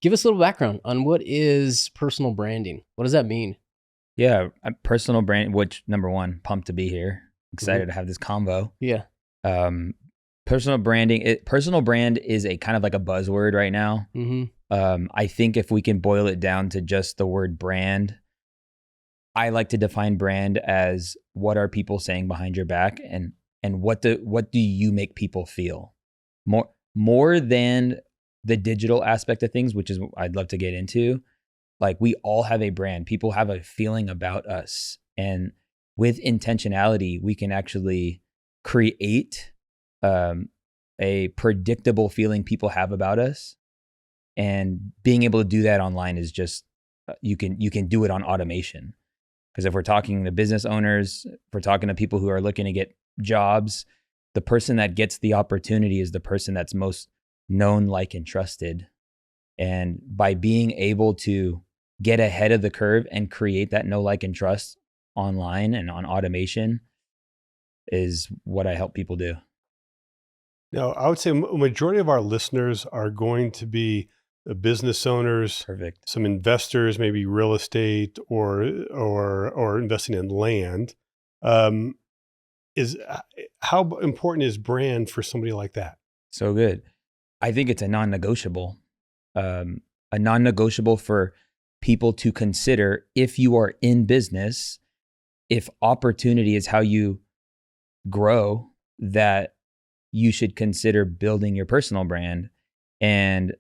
give us a little background on what is personal branding. What does that mean? Yeah, personal brand, which number one, pumped to be here. Excited Mm-hmm. to have this convo. Yeah. Um, personal branding, personal brand is a kind of like a buzzword right now. Mm-hmm. I think if we can boil it down to just the word brand, I like to define brand as what are people saying behind your back, and what do you make people feel more than the digital aspect of things, which is what I'd love to get into. Like, we all have a brand. People have a feeling about us, and with intentionality, we can actually create a predictable feeling people have about us. And being able to do that online is just you can do it on automation. Because if we're talking to business owners, if we're talking to people who are looking to get jobs, the person that gets the opportunity is the person that's most known, liked, and trusted. And by being able to get ahead of the curve and create that know, like, and trust online and on automation is what I help people do. Now, I would say a majority of our listeners are going to be business owners, Perfect. some investors, maybe real estate or investing in land. Is how important is brand for somebody like that? So good. I think it's a non-negotiable. A non-negotiable for people to consider if you are in business, if opportunity is how you grow, that you should consider building your personal brand. And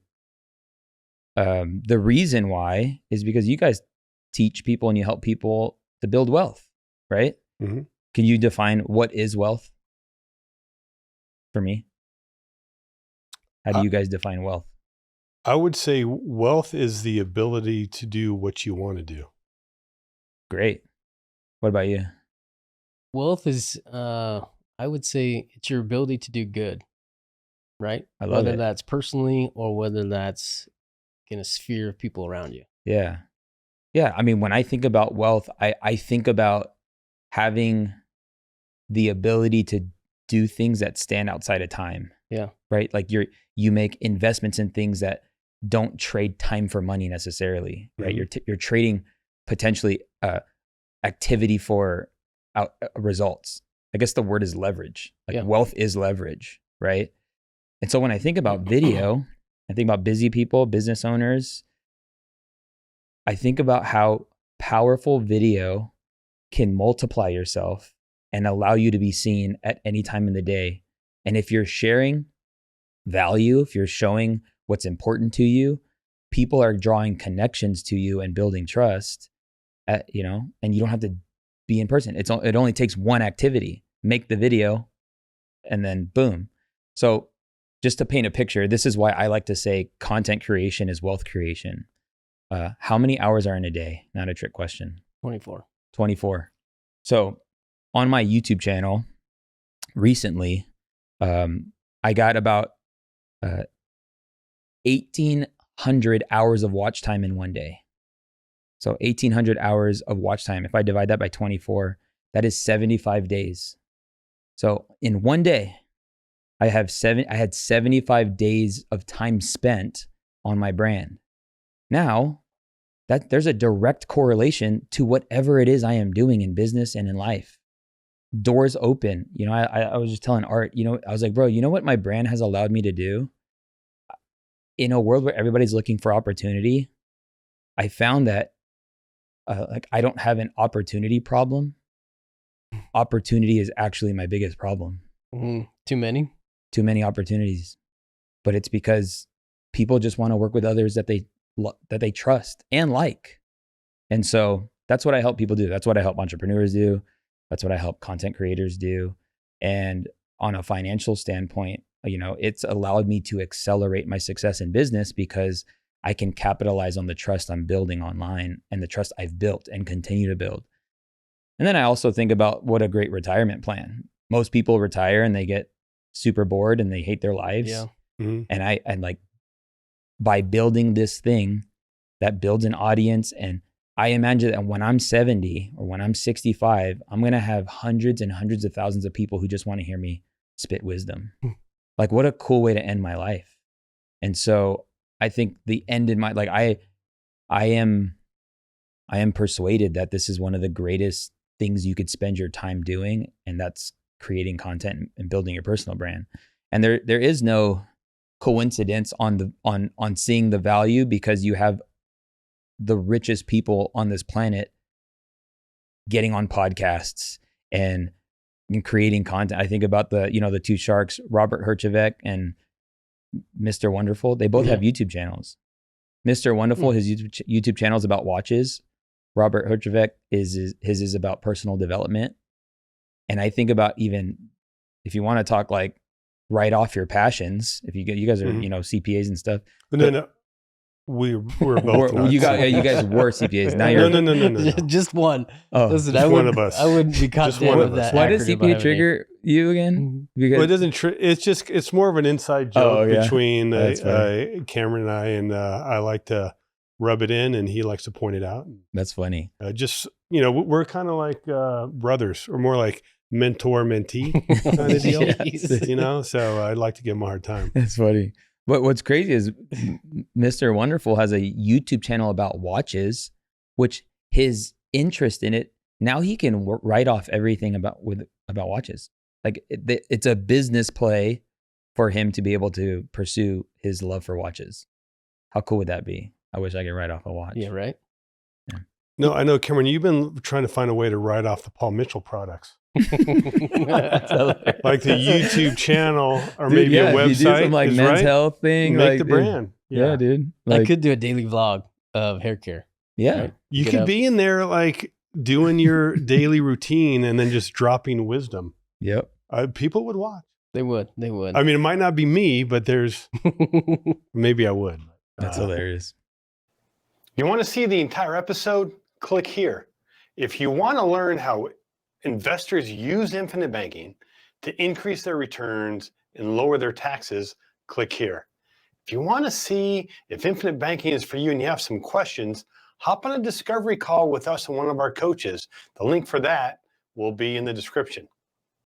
the reason why is because you guys teach people and you help people to build wealth, right? Mm-hmm. Can you define what is wealth for me? How do you guys define wealth? I would say wealth is the ability to do what you want to do. Great. What about you? Wealth is, I would say, it's your ability to do good, right? I love Whether it. that's personally or whether that's in a sphere of people around you. Yeah. Yeah. I mean, when I think about wealth, I think about having the ability to do things that stand outside of time. Yeah. Right? Like you make investments in things that don't trade time for money necessarily, right? Mm-hmm. You're trading potentially activity for results. I guess the word is leverage. Like, wealth is leverage, right? And so when I think about video, I think about busy people, business owners. I think about how powerful video can multiply yourself and allow you to be seen at any time in the day. And if you're sharing value, if you're showing what's important to you, people are drawing connections to you and building trust, and you don't have to be in person. It only takes one activity, make the video, and then boom. So just to paint a picture, this is why I like to say content creation is wealth creation. How many hours are in a day? Not a trick question. 24. 24. So on my YouTube channel recently, I got about 1,800 hours of watch time in one day. So 1,800 hours of watch time. If I divide that by 24, that is 75 days. So in one day, I had 75 days of time spent on my brand. Now, that there's a direct correlation to whatever it is I am doing in business and in life. Doors open. I was just telling Art, I was like, bro, you know what my brand has allowed me to do? In a world where everybody's looking for opportunity, I found that I don't have an opportunity problem. Opportunity is actually my biggest problem. Too many? Too many opportunities. But it's because people just want to work with others that they trust and like. And so that's what I help people do. That's what I help entrepreneurs do. That's what I help content creators do. And on a financial standpoint, it's allowed me to accelerate my success in business because I can capitalize on the trust I'm building online and the trust I've built and continue to build. And then I also think about what a great retirement plan. Most people retire and they get super bored and they hate their lives. Yeah. Mm-hmm. And like, by building this thing that builds an audience, and I imagine that when I'm 70 or when I'm 65, I'm going to have hundreds and hundreds of thousands of people who just want to hear me spit wisdom. Like, what a cool way to end my life. And so I think the end in mind, like I am persuaded that this is one of the greatest things you could spend your time doing, and that's creating content and building your personal brand. And there is no coincidence on seeing the value, because you have the richest people on this planet getting on podcasts and creating content. I think about the two sharks, Robert Herjavec and Mr. Wonderful. They both have YouTube channels. Mr. Wonderful, his YouTube channel is about watches. Robert Herjavec is about personal development. And I think about, even if you want to talk like write off your passions, if you guys are CPAs and stuff. No. We're both you guys were CPAs. Now you're no. Just one. Oh, listen, just one of us. I wouldn't be caught dead with that. Why does CPA trigger you again? Well, it doesn't. It's more of an inside joke between Cameron and I like to rub it in, and he likes to point it out. That's funny. We're kind of like brothers, or more like mentor-mentee kind of deal. So I'd like to give him a hard time. That's funny. But what's crazy is Mr. Wonderful has a YouTube channel about watches, which his interest in it, now he can write off everything about watches. Like it's a business play for him to be able to pursue his love for watches. How cool would that be? I wish I could write off a watch. Yeah, right? Yeah. No, I know, Cameron, you've been trying to find a way to write off the Paul Mitchell products. Like the YouTube channel, or maybe a website. You do some like men's health thing. Make the brand. Yeah, dude. I could do a daily vlog of hair care. Yeah. Right? You could be in there like doing your daily routine and then just dropping wisdom. Yep. People would watch. They would. I mean, it might not be me, but maybe I would. That's hilarious. You want to see the entire episode? Click here. If you want to learn how investors use infinite banking to increase their returns and lower their taxes, click here. If you want to see if infinite banking is for you and you have some questions, hop on a discovery call with us and one of our coaches. The link for that will be in the description.